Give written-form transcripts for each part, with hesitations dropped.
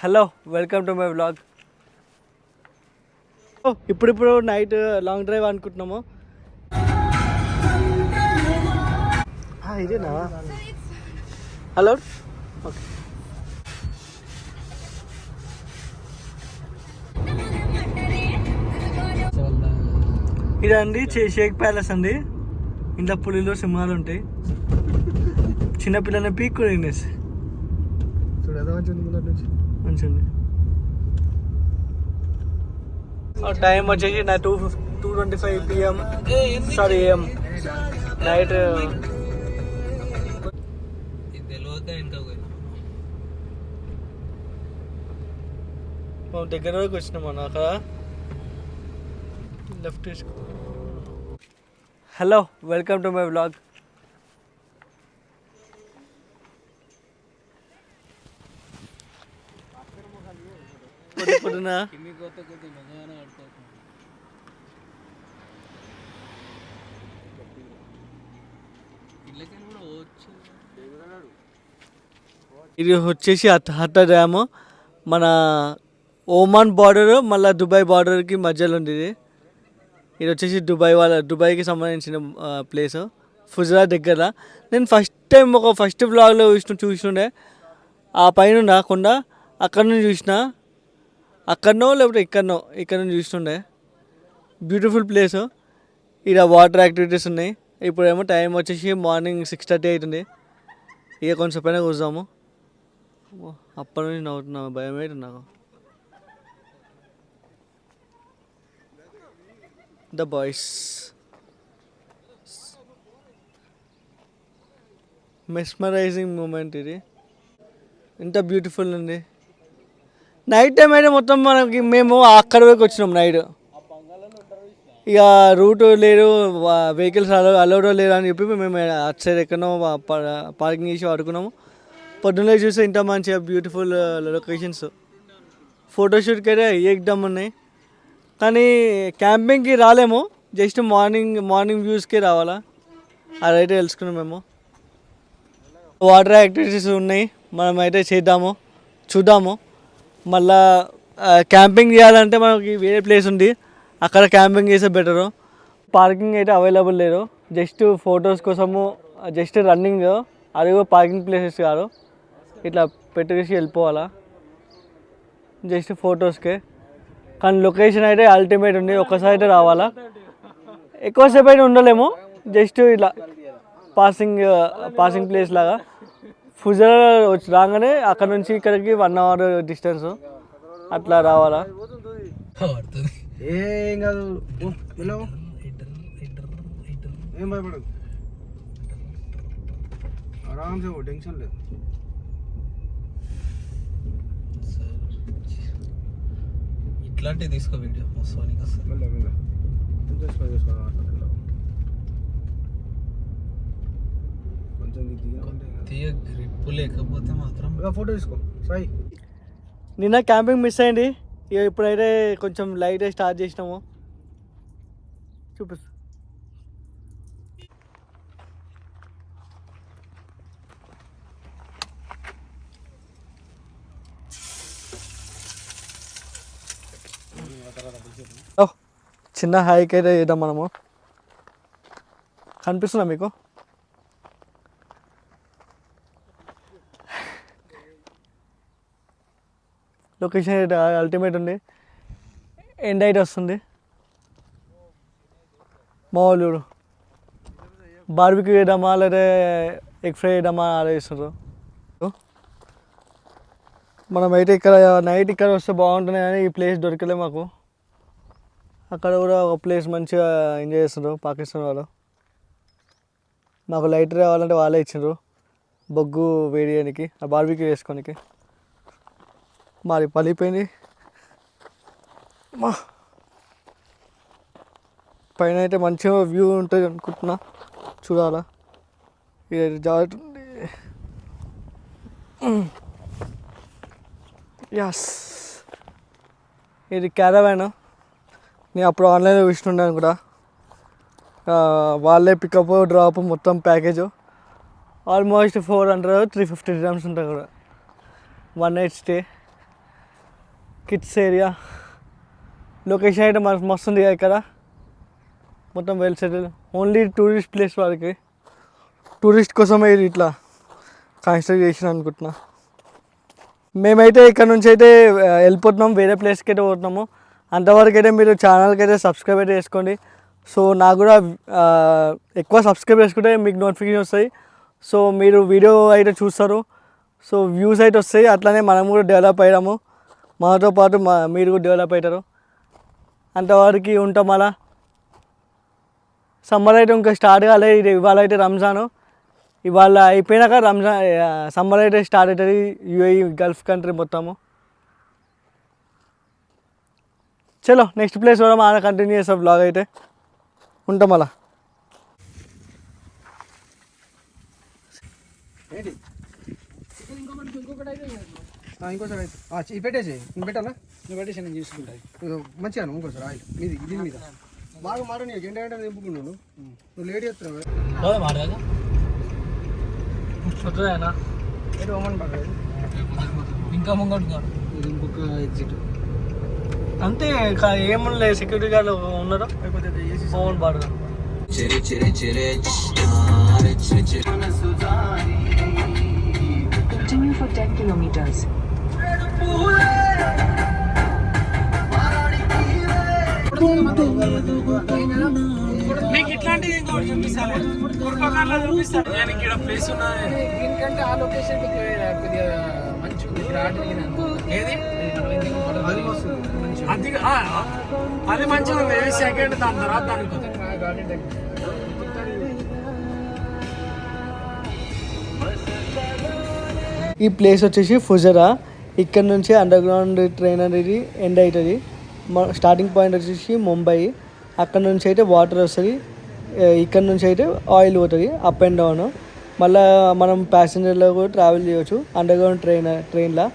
Hello, welcome to my vlog. ఇప్పుడు night long drive అనుకుంటున్నాము. ఇదేనా? Hello, okay. ఇదండి షేక్ ప్యాలెస్ అండి. ఇంట్లో పులిలో సింహాలు ఉంటాయి. చిన్నపిల్లల్ని పీక్కు తినేసి మంచిగా. టైం వచ్చేసి నా 2:25 PM సారీ AM నైట్. దగ్గర వరకు వచ్చినాం మనం. అక్కడ లెఫ్ట్ తీసుకో. Hello, welcome to my vlog. పొద్దున ఇది వచ్చేసి హత్త డ్యాము. మన ఓమాన్ బార్డర్ మళ్ళీ దుబాయ్ బార్డర్కి మధ్యలో ఉంది ఇది. ఇది వచ్చేసి దుబాయ్కి సంబంధించిన ప్లేస్, ఫుజరా దగ్గర. నేను ఫస్ట్ వ్లాగ్లో చూస్తుండే ఆ పైన కొండ. అక్కడ నుంచి చూసిన, అక్కడనో లేకపోతే ఇక్కడ నుంచి చూస్తుండే. Beautiful place. ఇక్కడ వాటర్ యాక్టివిటీస్ ఉన్నాయి. ఇప్పుడేమో టైం వచ్చేసి మార్నింగ్ 6:30 అవుతుంది. ఇక కొంచెం పైన కూర్చాము. అప్పటి నుంచి నవ్వుతున్నాము, భయం ఏంటి నాకు. ద బాయ్స్ మెస్మరైజింగ్ మూమెంట్ ఇది. ఎంత బ్యూటిఫుల్ ఉంది. నైట్ టైం అయితే మొత్తం మేము అక్కడ వరకు వచ్చినాం నైట్. ఇక రూట్ లేదు, వెహికల్స్ అలౌడ్ లేరు అని చెప్పి మేము అటు సైడ్ ఎక్కడో పార్కింగ్ చేసి వాడుకున్నాము. పొద్దున్నే చూస్తే ఇంత మంచిగా బ్యూటిఫుల్ లొకేషన్స్. ఫోటోషూట్కి అయితే ఏకదమ్ ఉన్నాయి. కానీ క్యాంపింగ్కి రాలేము, జస్ట్ మార్నింగ్ వ్యూస్కే రావాలా. అదైతే తెలుసుకున్నాం మేము. వాటర్ యాక్టివిటీస్ ఉన్నాయి, మనం అయితే చూద్దాము. మళ్ళా క్యాంపింగ్ చేయాలంటే మనకి వేరే ప్లేస్ ఉంది, అక్కడ క్యాంపింగ్ చేస్తే బెటరు. పార్కింగ్ అయితే అవైలబుల్ లేదు, జస్ట్ ఫొటోస్ కోసము, జస్ట్ రన్నింగ్. అది కూడా పార్కింగ్ ప్లేసెస్ కాదు, ఇట్లా పెట్టేసి వెళ్ళిపోవాలా జస్ట్ ఫొటోస్కే. కానీ లొకేషన్ అయితే అల్టిమేట్ ఉంది, ఒక్కసారి అయితే రావాలా. ఎక్కువసేపు అయితే ఉండలేము, జస్ట్ ఇట్లా పాసింగ్ ప్లేస్ లాగా. ఫుజరా వచ్చి రాగానే అక్కడ నుంచి ఇక్కడికి 1 hour డిస్టెన్స్, అట్లా రావాలా. ఏం కాదు, ఏం భయపడదు, ఆరామ్సే పో, టెన్షన్ లేదు. ఇట్లాంటివి తీసుకో వీడియో సోనిక్ గ్రిప్ లేకపోతే మాత్రం ఫోటో తీసుకో సాయి. నిన్న క్యాంపింగ్ మిస్ అయింది, ఇక ఇప్పుడైతే కొంచెం లైట్ స్టార్ట్ చేసినాము. చూపిస్తా. చిన్న హైక్ అయితే చేద్దాం మనము. కనిపిస్తుందా మీకు? లొకేషన్ అయితే అల్టిమేట్ ఉంది. ఎండ్ అయితే వస్తుంది. మామూలు బార్బిక్యూ వేద్దామా లేదా ఎగ్ ఫ్రై వేద్దామా ఆలోచిస్తారు. మనం అయితే నైట్ ఇక్కడ వస్తే బాగుంటుంది, కానీ ఈ ప్లేస్ దొరకలే మాకు. అక్కడ కూడా ఒక ప్లేస్ మంచిగా ఎంజాయ్ చేస్తున్నారు పాకిస్తాన్ వాళ్ళు. మాకు లైటర్ కావాలంటే వాళ్ళే ఇచ్చిండ్రు, బొగ్గు వేడి చేయడానికి, ఆ బార్బిక్యూ వేసుకోనికి. మరి పలిపోయింది. పైన అయితే మంచిగా వ్యూ ఉంటుంది అనుకుంటున్నా, చూడాలా. ఇది జాగ్రత్త ఉంది. యస్, ఇది క్యారవాన్. నేను అప్పుడు ఆన్లైన్లో చూస్తుంటాను కూడా. వాళ్ళే పికప్ డ్రాప్ మొత్తం ప్యాకేజ్ ఆల్మోస్ట్ 400-350 dirhams ఉంటుంది కూడా, 1 night stay. Kids area. Location అయితే మనకు మస్తు ఉంది కదా ఇక్కడ, మొత్తం well settle. Only tourist place వాళ్ళకి, టూరిస్ట్ కోసమే ఇది ఇట్లా కన్స్ట్రక్ట్ చేసిన అనుకుంటున్నా. మేమైతే ఇక్కడ నుంచి అయితే వెళ్ళిపోతున్నాం, వేరే ప్లేస్కి అయితే పోతున్నాము. అంతవరకు అయితే మీరు ఛానల్కి అయితే సబ్స్క్రైబ్ అయితే చేసుకోండి. సో నాకు కూడా ఎక్కువ సబ్స్క్రైబ్ చేసుకుంటే మీకు నోటిఫికేషన్ వస్తాయి. సో మీరు వీడియో అయితే చూస్తారు, సో వ్యూస్ అయితే వస్తాయి. అట్లనే మనం కూడా డెవలప్ అయ్యాము, మనతో పాటు మీరు కూడా డెవలప్ అవుతారు. అంతవరకు ఉంటాం. అలా సమ్మర్ అయితే ఇంకా స్టార్ట్ కాలేదు. ఇది ఇవాళ అయితే రంజాను, ఇవాళ అయిపోయినాక సమ్మర్ అయితే స్టార్ట్ అవుతుంది యూఏఈ గల్ఫ్ కంట్రీ మొత్తము. చలో నెక్స్ట్ ప్లేస్ కూడా మన కంటిన్యూ చేస్తాం బ్లాగ్ అయితే. ఉంటాం అలా. ఇంకోసారి అయితే పెట్టేసి నువ్వు పెట్టాలా, నువ్వు పెట్టేసి నేను చూసుకుంటా. మంచిగా ఇంకోసారి ఆయిల్ మీది దీని మీద బాగా మారని గంట గంట నింపుకున్నాను. నువ్వు లేట్ చేస్తున్నావు ఇంకా ముంగడు ఇంకొక ఎగ్జిట్ అంతే. ఏముంది సెక్యూరిటీ గార్డు ఉన్నారు, ఫోన్ బాగా. Continue for 10 kilometers. మీకు ఇట్లాంటివి ఇంకోటి చూపిస్తాను, పూర్వకాలంలో చూపిస్తాను. నేను ఇక్కడ ప్లేస్ ఉన్నది దీనికంటే ఆ లొకేషన్ కొద్దిగా మంచి ఉంది. ఏది అది మంచిగా ఉంది. సెకండ్ దాని తర్వాత దానికి ఈ ప్లేస్ వచ్చేసి ఫుజరా. ఇక్కడ నుంచి అండర్ గ్రౌండ్ ట్రైన్ అనేది ఎండ్ అవుతుంది. స్టార్టింగ్ పాయింట్ వచ్చేసి ముంబై. అక్కడ నుంచి అయితే వాటర్ వస్తుంది, ఇక్కడ నుంచి అయితే ఆయిల్ పోతుంది అప్ అండ్ డౌన్. మళ్ళీ మనం ప్యాసింజర్లో కూడా ట్రావెల్ చేయవచ్చు అండర్ గ్రౌండ్ ట్రైన్లో.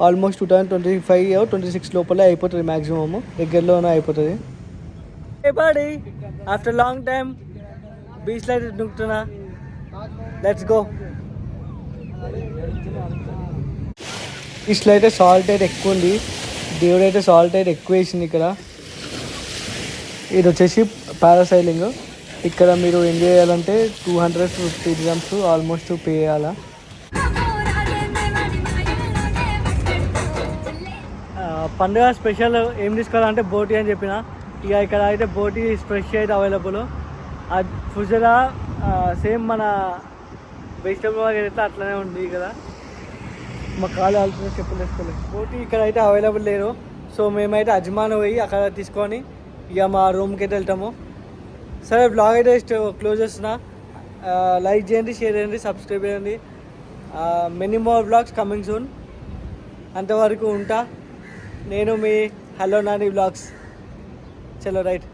ఆల్మోస్ట్ 2025-26 లోపలే అయిపోతుంది, మ్యాక్సిమమ్ దగ్గరలోనే అయిపోతుంది. ఆఫ్టర్ లాంగ్ టైమ్ బీచ్లో అయితే దుంకుతున్నా. Let's go. బీచ్లో అయితే సాల్ట్ అయితే ఎక్కువ ఉంది, దేవుడు అయితే సాల్ట్ అయితే ఎక్కువ వేసింది ఇక్కడ. ఇది వచ్చేసి పారాసైలింగ్. ఇక్కడ మీరు ఎంజాయ్ చేయాలంటే 250 dirhams ఆల్మోస్ట్ పే చేయాలా. పండుగ స్పెషల్ ఏం తీసుకోవాలంటే బోటీ అని చెప్పిన. ఇక ఇక్కడ అయితే బోటీ ఫ్రెష్ అయితే అవైలబుల్. ఫుజరా సేమ్ మన వెజిటబుల్ అయితే అట్లనే ఉంది కదా. మా కాలు ఆల్రెడీ చెప్పులు వేసుకోలేదు. బోటీ ఇక్కడ అయితే అవైలబుల్ లేదు. సో మేమైతే అజ్మాన్ పోయి అక్కడ తీసుకొని ఇక మా రూమ్కి అయితే వెళ్తాము. సరే బ్లాగ్ అయితే క్లోజ్ చేస్తున్నా. లైక్ చేయండి, షేర్ చేయండి, సబ్స్క్రైబ్ చేయండి. Many more blogs coming soon. అంతవరకు ఉంటా. నేను మీ హలో నాని బ్లాగ్స్. చలో రైట్.